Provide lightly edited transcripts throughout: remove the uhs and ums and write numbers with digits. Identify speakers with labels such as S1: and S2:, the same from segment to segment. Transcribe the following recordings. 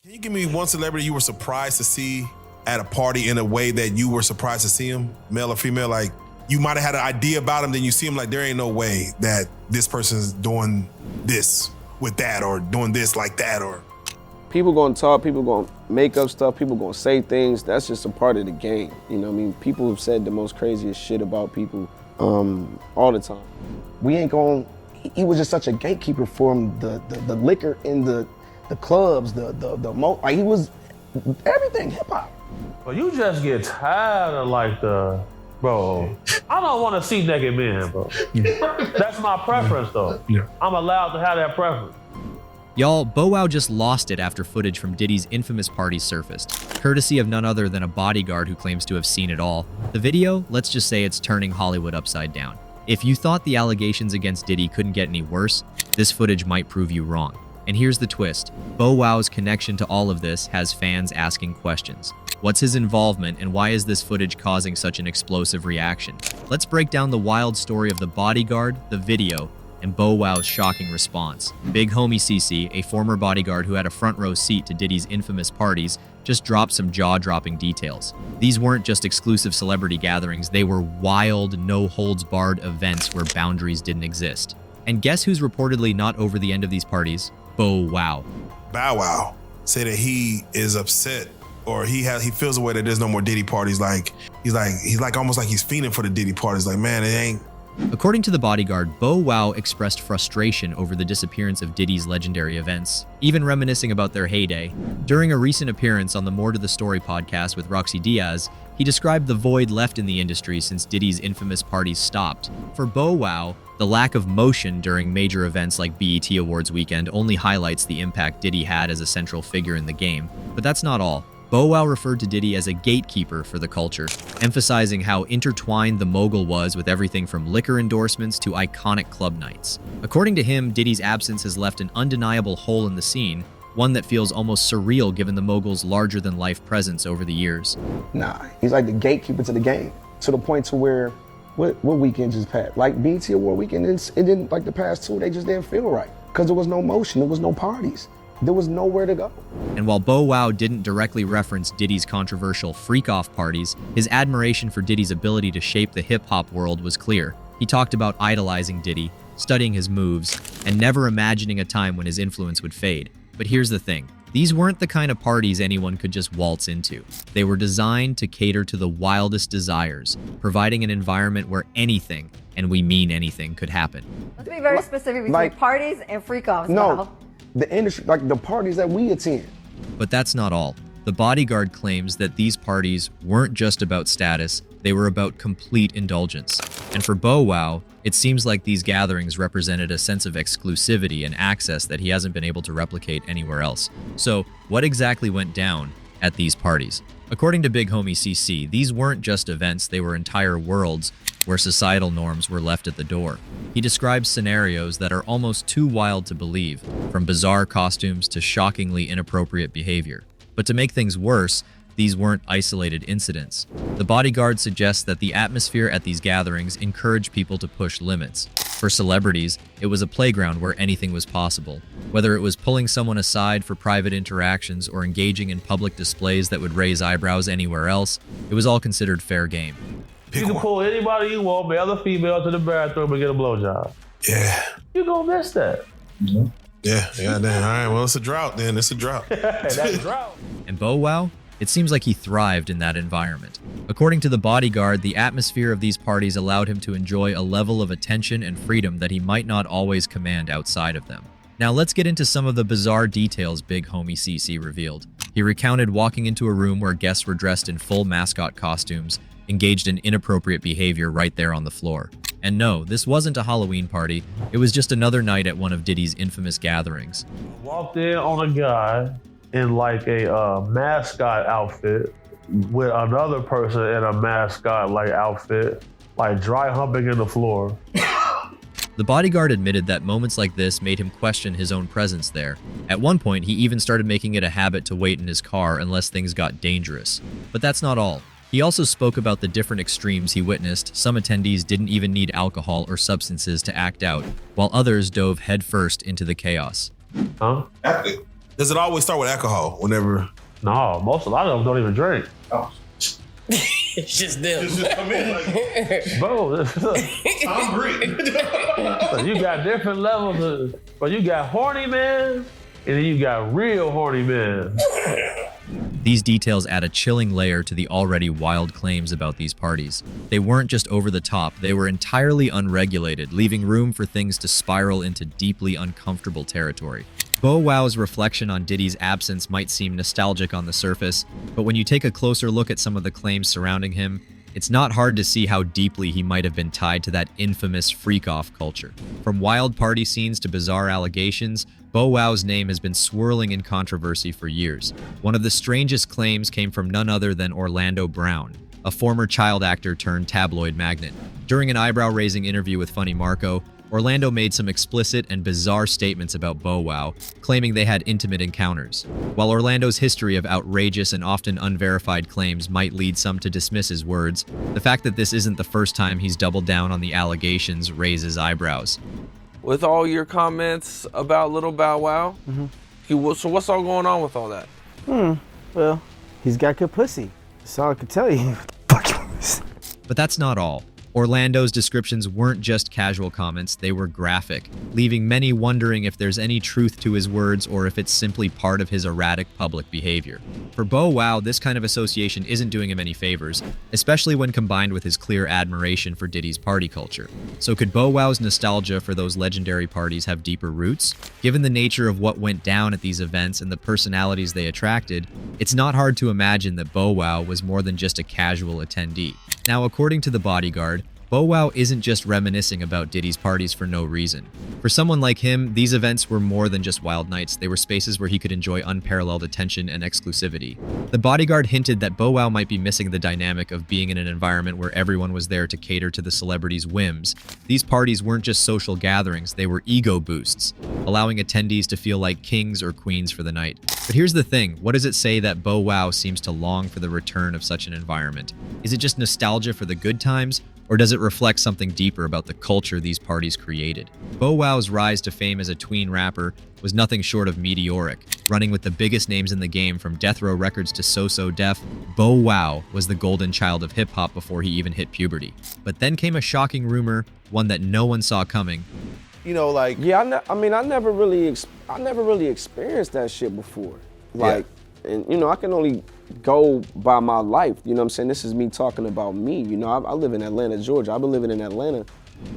S1: Can you give me one celebrity you were surprised to see at a party in a way that you were surprised to see him, male or female? Like, you might have had an idea about him, then you see him like, there ain't no way that this person's doing this with that or doing this like that. Or
S2: people gonna talk, people gonna make up stuff, people gonna say things. That's just a part of the game. You know what I mean? People have said the most craziest shit about people all the time. We ain't gonna, he was just such a gatekeeper for him, the liquor in the clubs, like he was everything hip hop.
S3: Well, you just get tired of like bro, I don't want to see naked men, bro. That's my preference though. Yeah. I'm allowed to have that preference.
S4: Y'all, Bow Wow just lost it after footage from Diddy's infamous party surfaced, courtesy of none other than a bodyguard who claims to have seen it all. The video, let's just say it's turning Hollywood upside down. If you thought the allegations against Diddy couldn't get any worse, this footage might prove you wrong. And here's the twist. Bow Wow's connection to all of this has fans asking questions. What's his involvement and why is this footage causing such an explosive reaction? Let's break down the wild story of the bodyguard, the video, and Bow Wow's shocking response. Big homie CC, a former bodyguard who had a front row seat to Diddy's infamous parties, just dropped some jaw-dropping details. These weren't just exclusive celebrity gatherings, they were wild, no-holds-barred events where boundaries didn't exist. And guess who's reportedly not over the end of these parties? Bow Wow.
S1: Bow Wow said that he is upset, or he feels the way that there's no more Diddy parties. He's like almost like he's fiending for the Diddy parties. Like, man, it ain't.
S4: According to the bodyguard, Bow Wow expressed frustration over the disappearance of Diddy's legendary events, even reminiscing about their heyday. During a recent appearance on the More to the Story podcast with Roxy Diaz, he described the void left in the industry since Diddy's infamous parties stopped. For Bow Wow, the lack of motion during major events like BET Awards weekend only highlights the impact Diddy had as a central figure in the game. But that's not all. Bow Wow referred to Diddy as a gatekeeper for the culture, emphasizing how intertwined the mogul was with everything from liquor endorsements to iconic club nights. According to him, Diddy's absence has left an undeniable hole in the scene, one that feels almost surreal given the mogul's larger-than-life presence over the years.
S2: Nah, he's like the gatekeeper to the game, to the point to where, what weekend just passed? Like BET Award weekend, it didn't, like the past two, they just didn't feel right. Because there was no motion, there was no parties. There was nowhere to go.
S4: And while Bow Wow didn't directly reference Diddy's controversial freak-off parties, his admiration for Diddy's ability to shape the hip-hop world was clear. He talked about idolizing Diddy, studying his moves, and never imagining a time when his influence would fade. But here's the thing. These weren't the kind of parties anyone could just waltz into. They were designed to cater to the wildest desires, providing an environment where anything, and we mean anything, could happen.
S5: Let's be very specific between
S2: like,
S5: parties and freak-offs.
S2: No, the industry, like the parties that we attend.
S4: But that's not all. The bodyguard claims that these parties weren't just about status, they were about complete indulgence. And for Bow Wow, it seems like these gatherings represented a sense of exclusivity and access that he hasn't been able to replicate anywhere else. So, what exactly went down at these parties? According to Big Homie CC, these weren't just events, they were entire worlds where societal norms were left at the door. He describes scenarios that are almost too wild to believe, from bizarre costumes to shockingly inappropriate behavior. But to make things worse, these weren't isolated incidents. The bodyguard suggests that the atmosphere at these gatherings encouraged people to push limits. For celebrities, it was a playground where anything was possible. Whether it was pulling someone aside for private interactions or engaging in public displays that would raise eyebrows anywhere else, it was all considered fair game.
S3: You can pull anybody you want, male or female, to the bathroom and get a blowjob.
S1: Yeah.
S3: You gonna miss that.
S1: Mm-hmm. Yeah, then. All right, well, it's a drought then. It's a drought.
S3: That's a drought.
S4: And Bow Wow? It seems like he thrived in that environment. According to the bodyguard, the atmosphere of these parties allowed him to enjoy a level of attention and freedom that he might not always command outside of them. Now let's get into some of the bizarre details Big Homie CC revealed. He recounted walking into a room where guests were dressed in full mascot costumes, engaged in inappropriate behavior right there on the floor. And no, this wasn't a Halloween party, it was just another night at one of Diddy's infamous gatherings.
S3: Walked in on a guy in like a mascot outfit with another person in a mascot like outfit, like dry humping in the floor.
S4: The bodyguard admitted that moments like this made him question his own presence there. At one point, he even started making it a habit to wait in his car unless things got dangerous. But that's not all. He also spoke about the different extremes he witnessed. Some attendees didn't even need alcohol or substances to act out, while others dove headfirst into the chaos.
S3: Huh?
S1: Does it always start with alcohol? Whenever?
S3: No, a lot of them don't even drink.
S1: Oh.
S6: It's just them.
S3: Bro,
S1: I'm great.
S3: you got different levels but you got horny men, and then you got real horny men.
S4: These details add a chilling layer to the already wild claims about these parties. They weren't just over the top, they were entirely unregulated, leaving room for things to spiral into deeply uncomfortable territory. Bow Wow's reflection on Diddy's absence might seem nostalgic on the surface, but when you take a closer look at some of the claims surrounding him, it's not hard to see how deeply he might have been tied to that infamous freak-off culture. From wild party scenes to bizarre allegations, Bow Wow's name has been swirling in controversy for years. One of the strangest claims came from none other than Orlando Brown, a former child actor turned tabloid magnate. During an eyebrow-raising interview with Funny Marco, Orlando made some explicit and bizarre statements about Bow Wow, claiming they had intimate encounters. While Orlando's history of outrageous and often unverified claims might lead some to dismiss his words, the fact that this isn't the first time he's doubled down on the allegations raises eyebrows.
S7: With all your comments about Little Bow Wow, so what's all going on with all that?
S2: Well, he's got good pussy. That's all I can tell you.
S4: But that's not all. Orlando's descriptions weren't just casual comments, they were graphic, leaving many wondering if there's any truth to his words or if it's simply part of his erratic public behavior. For Bow Wow, this kind of association isn't doing him any favors, especially when combined with his clear admiration for Diddy's party culture. So could Bow Wow's nostalgia for those legendary parties have deeper roots? Given the nature of what went down at these events and the personalities they attracted, it's not hard to imagine that Bow Wow was more than just a casual attendee. Now, according to the Bodyguard, Bow Wow isn't just reminiscing about Diddy's parties for no reason. For someone like him, these events were more than just wild nights, they were spaces where he could enjoy unparalleled attention and exclusivity. The Bodyguard hinted that Bow Wow might be missing the dynamic of being in an environment where everyone was there to cater to the celebrity's whims. These parties weren't just social gatherings, they were ego boosts, allowing attendees to feel like kings or queens for the night. But here's the thing, what does it say that Bow Wow seems to long for the return of such an environment? Is it just nostalgia for the good times? Or does it reflect something deeper about the culture these parties created? Bow Wow's rise to fame as a tween rapper was nothing short of meteoric. Running with the biggest names in the game from Death Row Records to So Def, Bow Wow was the golden child of hip-hop before he even hit puberty. But then came a shocking rumor, one that no one saw coming.
S8: You know, like...
S2: Yeah, I never really experienced that shit before. Like, and you know, I can only go by my life, you know what I'm saying? This is me talking about me, you know, I live in Atlanta, Georgia. I've been living in Atlanta.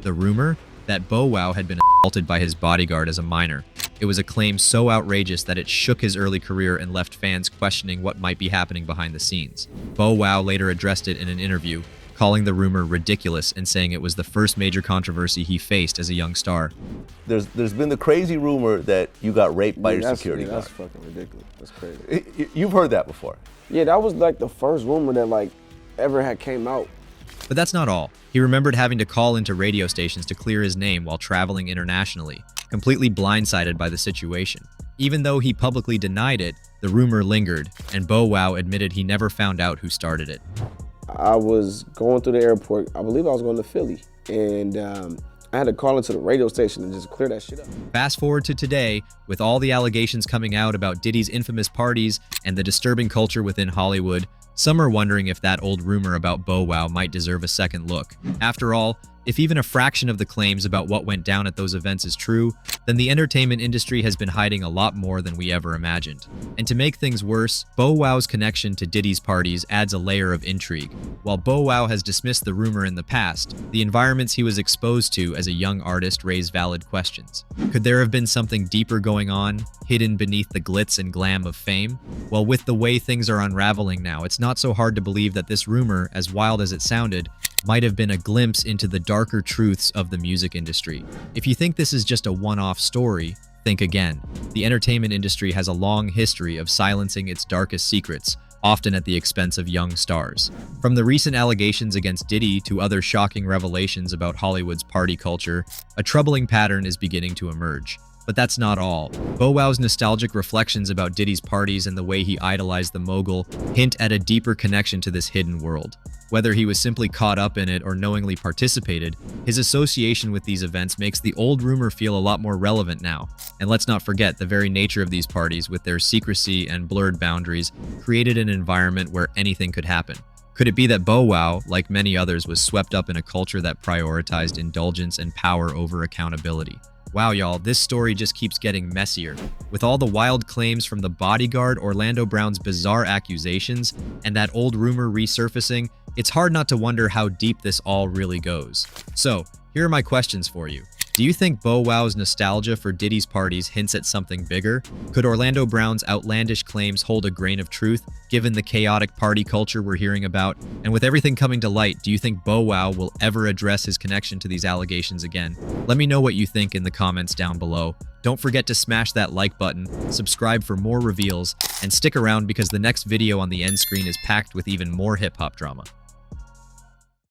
S4: The rumor that Bow Wow had been assaulted by his bodyguard as a minor. It was a claim so outrageous that it shook his early career and left fans questioning what might be happening behind the scenes. Bow Wow later addressed it in an interview, calling the rumor ridiculous and saying it was the first major controversy he faced as a young star.
S8: There's been the crazy rumor that you got raped by your security guard.
S2: That's fucking ridiculous. That's crazy.
S8: You've heard that before.
S2: Yeah, that was like the first rumor that like ever had came out.
S4: But that's not all. He remembered having to call into radio stations to clear his name while traveling internationally, completely blindsided by the situation. Even though he publicly denied it, the rumor lingered, and Bow Wow admitted he never found out who started it.
S2: I was going through the airport, I believe I was going to Philly, and I had to call into the radio station and just clear that shit up.
S4: Fast forward to today, with all the allegations coming out about Diddy's infamous parties and the disturbing culture within Hollywood, some are wondering if that old rumor about Bow Wow might deserve a second look. After all, if even a fraction of the claims about what went down at those events is true, then the entertainment industry has been hiding a lot more than we ever imagined. And to make things worse, Bow Wow's connection to Diddy's parties adds a layer of intrigue. While Bow Wow has dismissed the rumor in the past, the environments he was exposed to as a young artist raise valid questions. Could there have been something deeper going on, hidden beneath the glitz and glam of fame? Well, with the way things are unraveling now, it's not so hard to believe that this rumor, as wild as it sounded, might have been a glimpse into the darker truths of the music industry. If you think this is just a one-off story, think again. The entertainment industry has a long history of silencing its darkest secrets, often at the expense of young stars. From the recent allegations against Diddy to other shocking revelations about Hollywood's party culture, a troubling pattern is beginning to emerge. But that's not all. Bow Wow's nostalgic reflections about Diddy's parties and the way he idolized the mogul hint at a deeper connection to this hidden world. Whether he was simply caught up in it or knowingly participated, his association with these events makes the old rumor feel a lot more relevant now. And let's not forget, the very nature of these parties, with their secrecy and blurred boundaries, created an environment where anything could happen. Could it be that Bow Wow, like many others, was swept up in a culture that prioritized indulgence and power over accountability? Wow, y'all, this story just keeps getting messier. With all the wild claims from the Bodyguard, Orlando Brown's bizarre accusations, and that old rumor resurfacing, it's hard not to wonder how deep this all really goes. So, here are my questions for you. Do you think Bow Wow's nostalgia for Diddy's parties hints at something bigger? Could Orlando Brown's outlandish claims hold a grain of truth, given the chaotic party culture we're hearing about? And with everything coming to light, do you think Bow Wow will ever address his connection to these allegations again? Let me know what you think in the comments down below. Don't forget to smash that like button, subscribe for more reveals, and stick around because the next video on the end screen is packed with even more hip-hop drama.